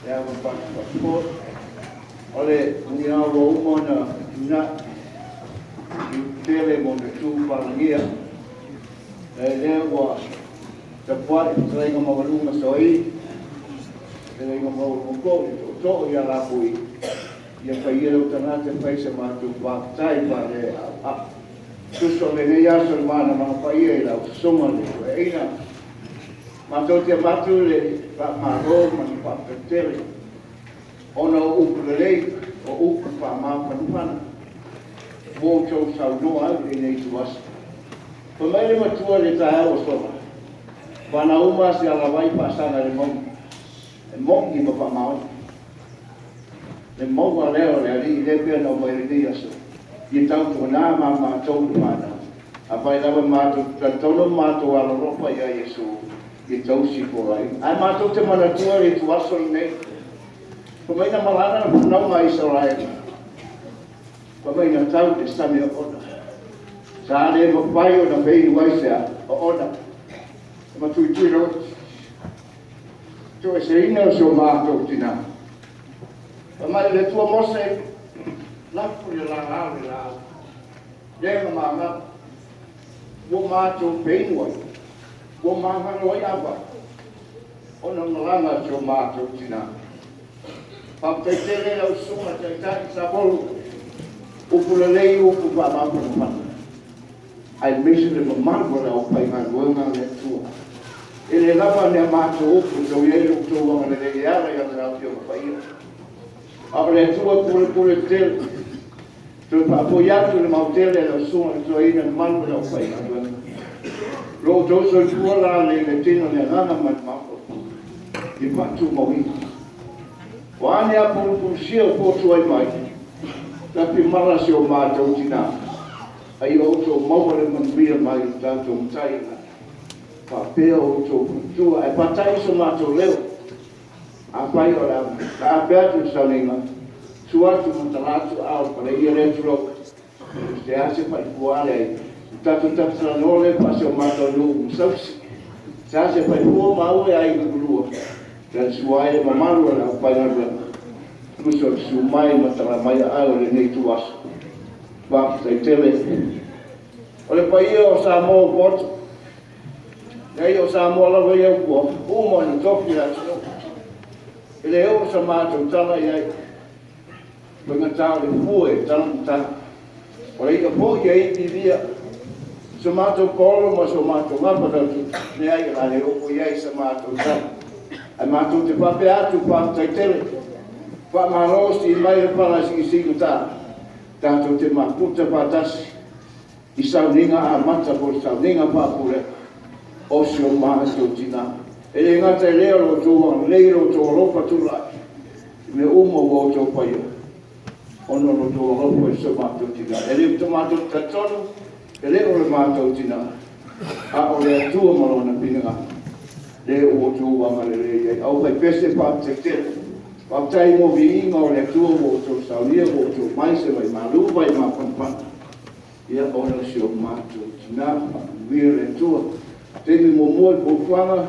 ya ko ole ni a wo mo na tele mo tu palangia le wa te pua tre ngo mo lu na soi le ngo mo ko to ya la pui ya pai ro tana te pai se ma tu pa tai pa le a tu so le ne ya so ma na ma pai e la so ma le e ina ma to te batu le pa ma ro ma pa te ona upu le o upu pa ma pa mo cho sa no al nei tu as po mai le matua le ta o so pana uma se ala vai passar le mo ki pa ma le mo va le o le ali le pe no vai le dia so i tau tu na ma to mana a vai la ma to to ma to ala ropa ya yesu i tau si po ai ma to te mana tua le tu aso nei po mai na malana no mai Israel Papai na tau te sami o ona. Sa ane mo pai o na pei waisea o ona. Ma tui ro. Tu e se ina o seo mātou tina. Pamai le tua mose. Lapu le la ngau le la. Le ma ma. Wo mātou pei wai. Wo māngano wai awa. Ona malanga seo mātou tina. Papai tele lau sunga te tai sa bolu. Upu lei upu pa ma pa pa. Ai mission de ma ma la o pai ma go ma le tu. Ele lava ne ma tu upu so ye upu so ma le ya la ya la pio pa ia. Abre tu upu te. Tu pa po ya tu le ma te le lo so so ina ma la o pai ma go. Lo do so tu la le tino ne na ma ma. Di pa tu mo wi. Wa ne a po sio po tu ai mai. Tapi mara si o mātou tina. Ai o tō maure manwia mai tātou mtai na. Pa pēa o tō kutua. E patai so mātou leo. A pai o la. A pēa tu saunenga. Tuatu matalatu au para ia retu roka. Te ase pai kuare ai. Tātou tātara nole pase o mātou nuu msausi. Te ase pai kua maue ai kukulua. Te suae mamaru ala pai narua. Kuso su mai matara mai au le nei tu aso. Wa te tele. O le pai o sa mo pot. Nei o sa mo la vai au ko. O mo ni toki la tino. Ele o sa ma tu tala ia. Wenga tau le fue tan tan. O le ka po ia i via. So ma tu polo ma so ma tu ngapa tu. Nei ai la le o ia sa ma tu tan. Ai ma tu te pape atu pa te tele. Pa marosi mai pala si kuta. Tato te makuta patasi. I sauninga a mata po sauninga pa pule. O si o maha to tina. E le ngata leo lo tō leiro tō ropa tula. Me umo wo tō paia. Ono lo tō ropa e so mato tina. E le tō mato tatonu. E le o le mato tina. A o le atua marona pinanga. Le o tō wanga le rei. Au pai pese pa te tele. Waptai mo vi o le tua o tō saunia o tō maise vai malu vai ma pampana. Ia ona si o mātou tina, wira le tua. Temi mo mua i pōwhanga,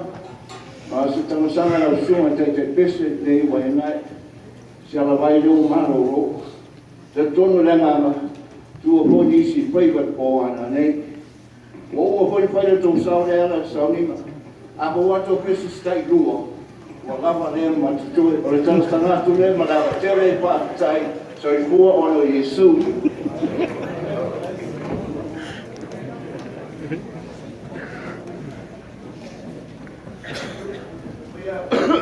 ma se tamasanga na usunga te pese nei wai nai. Si ala vai leo mano ro. Te tono le ngama, tua pōni isi paivat pō ana nei. O ua pōni pai le tō saunia ala saunima. A po wato pese stai lua. Wa lava le ma tu o le tana stanga tu le ma lava tere pa tai so I kua ono Yesu